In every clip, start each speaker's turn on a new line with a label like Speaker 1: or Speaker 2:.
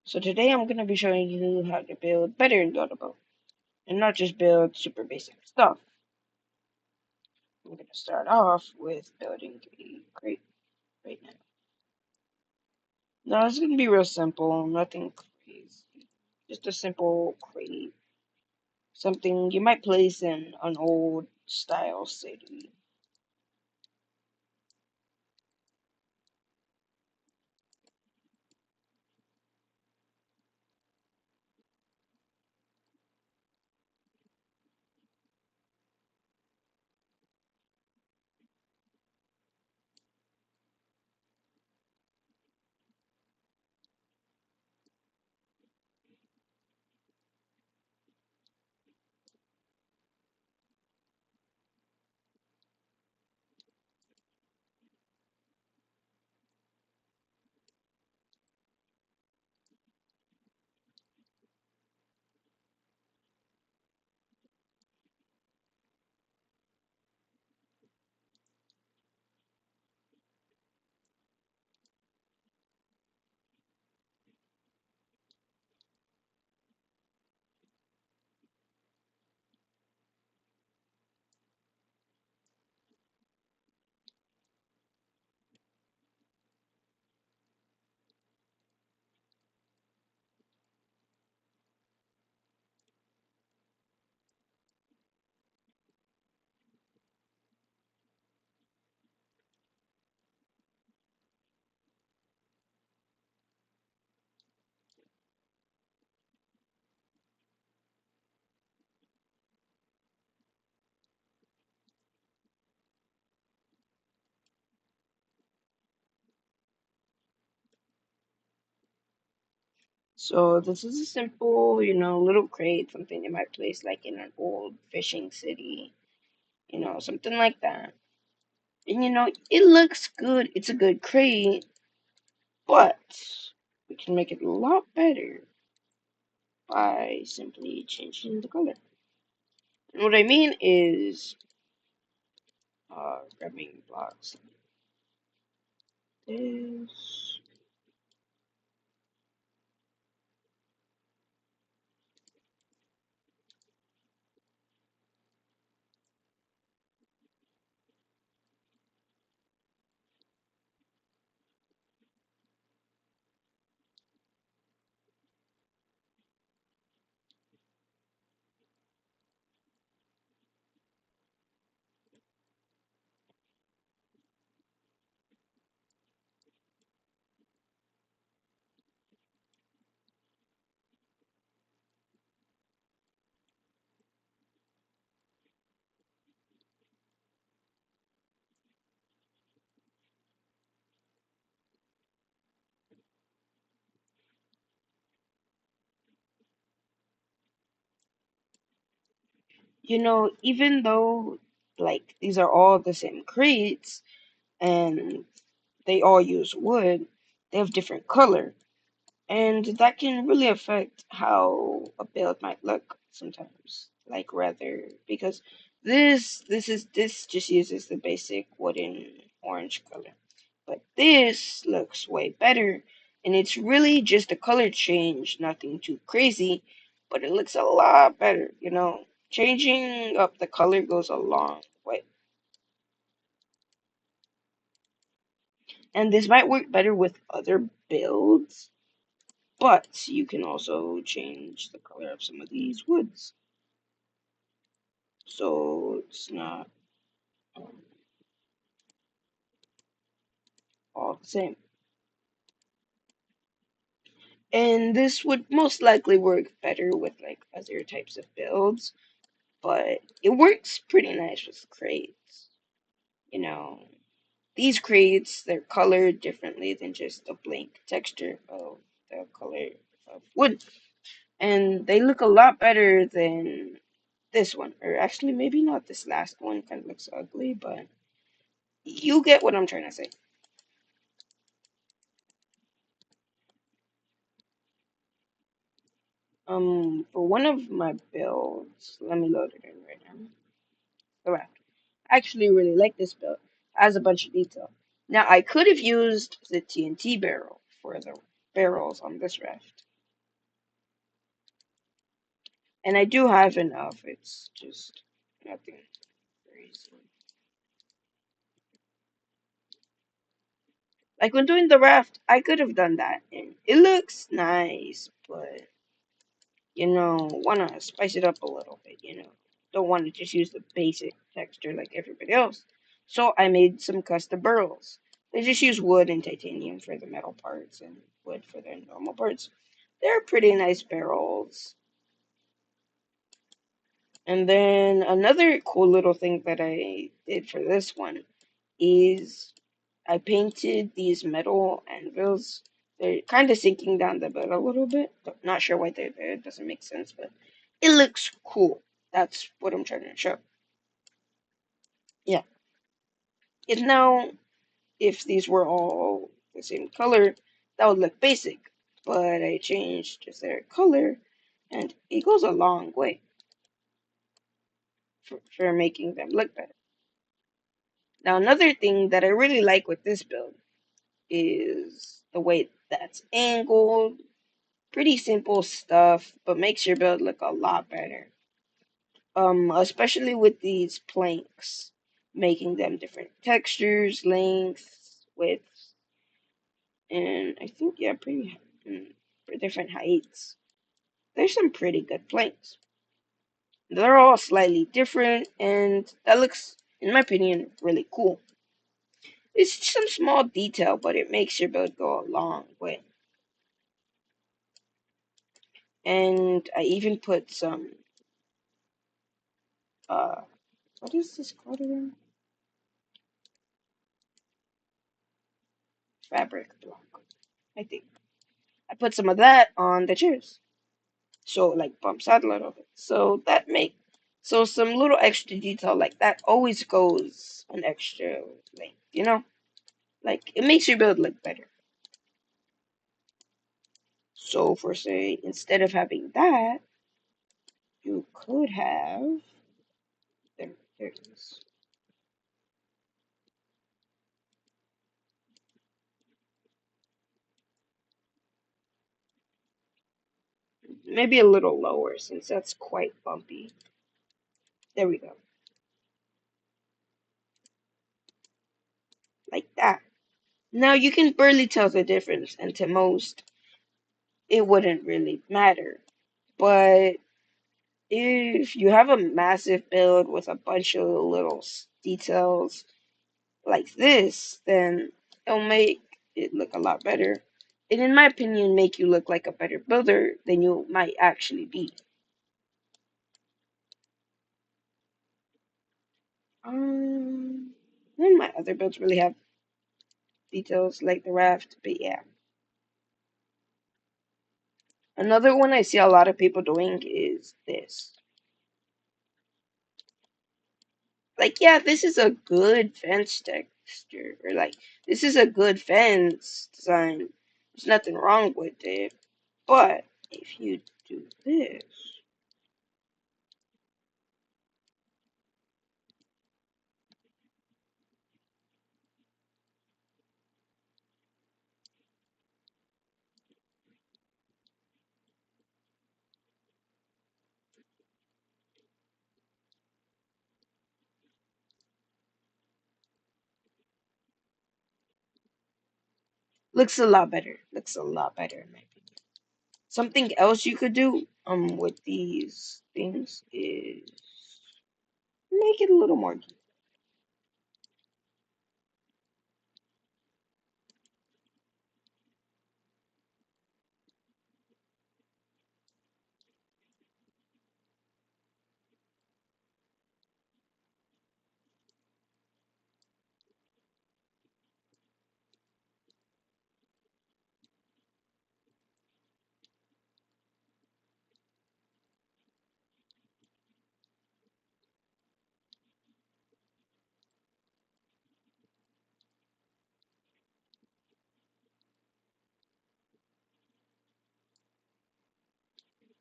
Speaker 1: So today I'm going to be showing you how to build better in Buildable, and not just build super basic stuff. I'm going to start off with building a crate right now. Now it's going to be real simple, nothing crazy. Just a simple crate. Something you might place in an old style city. So this is a simple, little crate, something you might place like in an old fishing city, something like that. And it looks good. It's a good crate, but we can make it a lot better by simply changing the color. And what I mean is grabbing blocks like this. Even though like these are all the same crates and they all use wood, they have different color. And that can really affect how a build might look sometimes. Like rather because this just uses the basic wooden orange color. But this looks way better and it's really just a color change, nothing too crazy, but it looks a lot better. Changing up the color goes a long way. And this might work better with other builds, but you can also change the color of some of these woods. So it's not um, all the same. And this would most likely work better with like other types of builds, but it works pretty nice with crates. You know, these crates, they're colored differently than just a blank texture of the color of wood. And they look a lot better than this one. Or actually, maybe not this last one, kind of looks ugly, but you get what I'm trying to say. For one of my builds, let me load it in right now. The raft. I actually really like this build. It has a bunch of detail. Now I could have used the TNT barrel for the barrels on this raft, And I do have enough. It's just nothing crazy. Like when doing the raft, I could have done that, and it looks nice, but wanna spice it up a little bit. Don't want to just use the basic texture like everybody else. So I made some custom barrels. They just use wood and titanium for the metal parts and wood for the normal parts. They're pretty nice barrels. And then another cool little thing that I did for this one is I painted these metal anvils. They're kind of sinking down the bed a little bit. But not sure why they're there. It doesn't make sense, but it looks cool. That's what I'm trying to show. Yeah. And now, if these were all the same color, that would look basic. But I changed their color, and it goes a long way for making them look better. Now, another thing that I really like with this build is the way that's angled. Pretty simple stuff, but makes your build look a lot better. Especially with these planks, making them different textures, lengths, widths, and I think yeah, for different heights. There's some pretty good planks. They're all slightly different, and that looks, in my opinion, really cool. It's some small detail, but it makes your build go a long way. And I even put some uh, what is this called again? Fabric block, I think. I put some of that on the chairs, so like bumps out a little bit. So some little extra detail like that always goes an extra length. Like it makes your build look better. So for say instead of having that, you could have there it is. Maybe a little lower since that's quite bumpy. There we go, like that. Now you can barely tell the difference, and to most, it wouldn't really matter. But if you have a massive build with a bunch of little details like this, then it'll make it look a lot better. And in my opinion, make you look like a better builder than you might actually be. None of my other builds really have details like the raft, but yeah. Another one I see a lot of people doing is this. Like, yeah, this is a good fence texture, or like, this is a good fence design. There's nothing wrong with it. But if you do this, looks a lot better. Looks a lot better in my opinion. Something else you could do with these things is make it a little more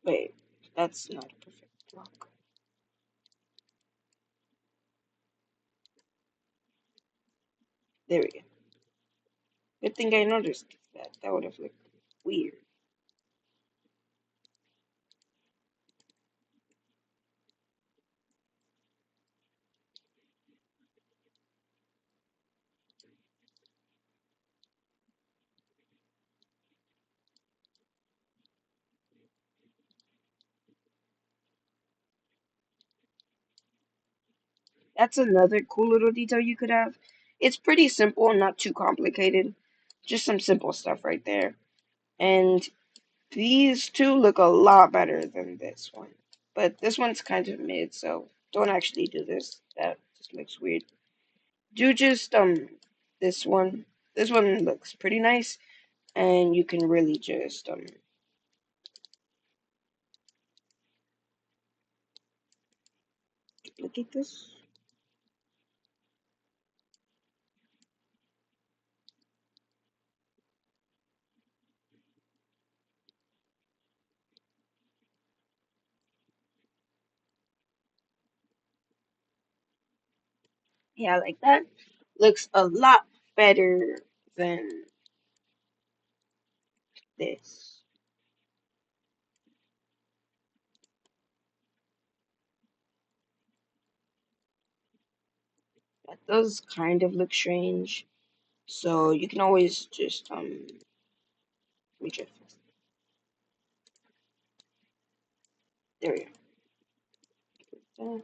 Speaker 1: wait, that's not a perfect block. There we go. Good thing I noticed that. That would have looked weird. That's another cool little detail you could have. It's pretty simple and not too complicated. Just some simple stuff right there. And these two look a lot better than this one. But this one's kind of mid, so don't actually do this. That just looks weird. Do just this one. This one looks pretty nice, and you can really just duplicate this. Yeah, like that. Looks a lot better than this. That does kind of look strange. So you can always just let me try this. There we go.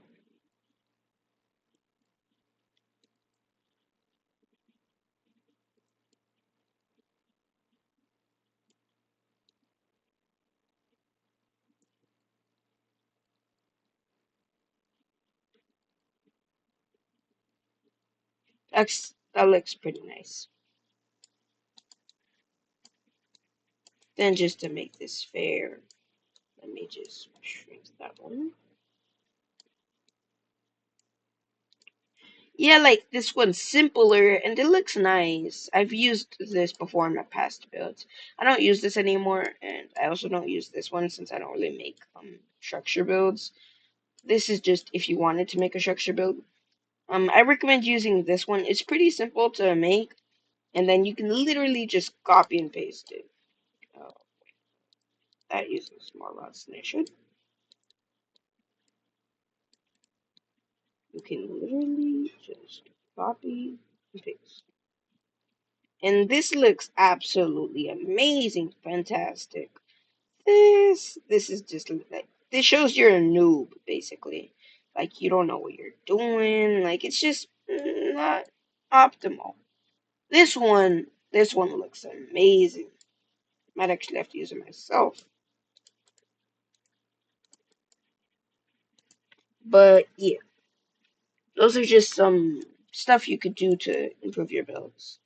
Speaker 1: That looks pretty nice. Then just to make this fair, let me just shrink that one. Yeah, like this one's simpler and it looks nice. I've used this before in my past builds. I don't use this anymore, and I also don't use this one since I don't really make structure builds. This is just if you wanted to make a structure build. I recommend using this one. It's pretty simple to make, and then you can literally just copy and paste it. Uh, that uses more rods than it should. You can literally just copy and paste. And this looks absolutely amazing, fantastic. This is just like this shows you're a noob basically. Like you don't know what you're doing. Like it's just not optimal. This one looks amazing. Might actually have to use it myself. But yeah, those are just some stuff you could do to improve your builds.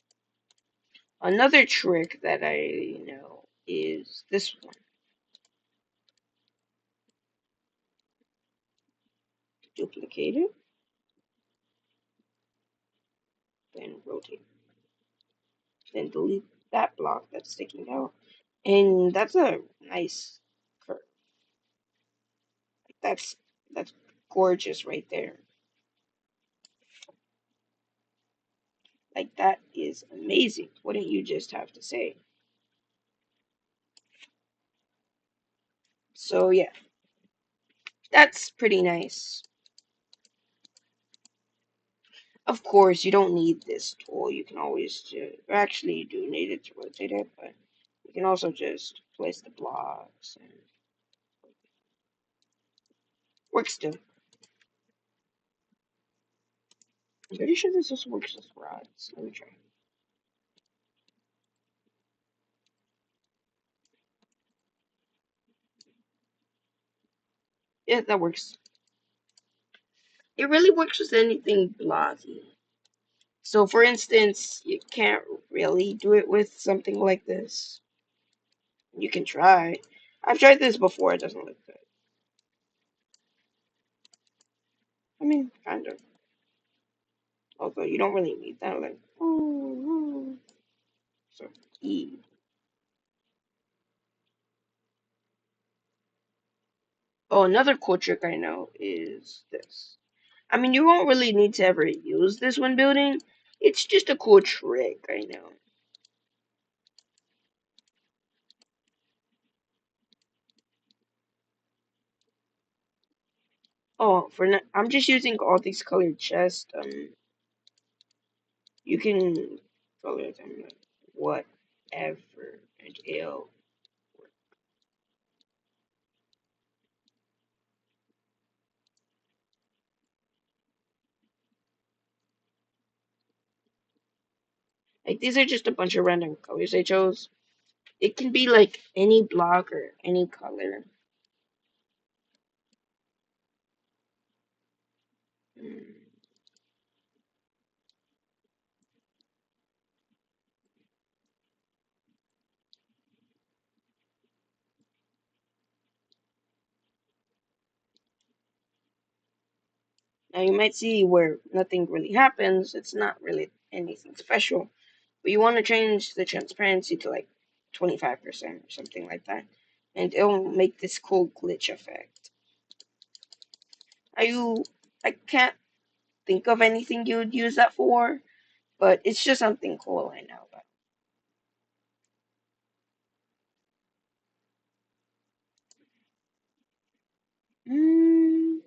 Speaker 1: Another trick that I know is this one. Duplicate it, then rotate. Then delete that block that's sticking out. And that's a nice curve. That's that's gorgeous right there. Like that is amazing. Wouldn't you just have to say? So yeah, that's pretty nice. Of course, you don't need this tool. You can always just, actually you do need it to rotate it, but you can also just place the blocks and work still. I'm pretty sure this also works with rods. Let me try. Yeah, that works. It really works with anything blocky. So, for instance, you can't really do it with something like this. You can try. I've tried this before. It doesn't look good. I mean, kind of. Although you don't really need that. Like, ooh, so E. Oh, another cool trick I know is this. I mean, you won't really need to ever use this when building. It's just a cool trick, I know. Oh, for now, I'm just using all these colored chests. You can color them like whatever and it'll work. Like these are just a bunch of random colors I chose. It can be like any block or any color. Mm. Now you might see where nothing really happens. It's not really anything special. But you want to change the transparency to like 25% or something like that. And it'll make this cool glitch effect. Are you I can't think of anything you would use that for, but it's just something cool I know. But mm,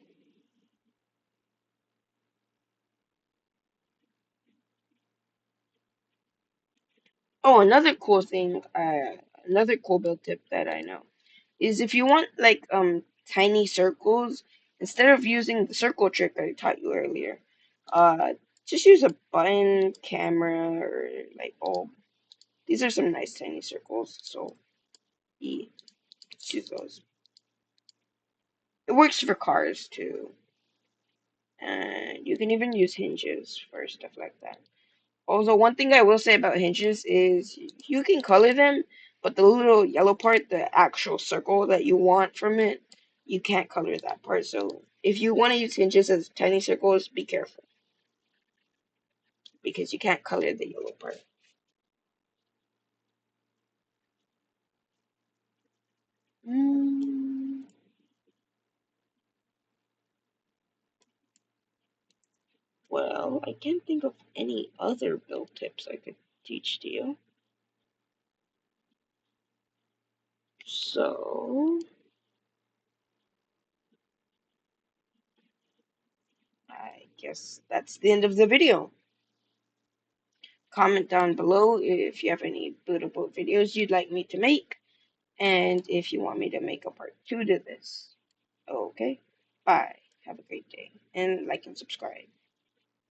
Speaker 1: oh, another cool build tip that I know is if you want like tiny circles, instead of using the circle trick I taught you earlier, uh, just use a button, camera, or light bulb. These are some nice tiny circles, so yeah, let's use those. It works for cars too, and you can even use hinges for stuff like that. Also, one thing I will say about hinges is you can color them, but the little yellow part, the actual circle that you want from it, you can't color that part. So if you want to use hinges as tiny circles, be careful because you can't color the yellow part. Mm, well, I can't think of any other build tips I could teach to you. So I guess that's the end of the video. Comment down below if you have any buildable videos you'd like me to make, and if you want me to make a part 2 to this. Okay? Bye. Have a great day. And like and subscribe.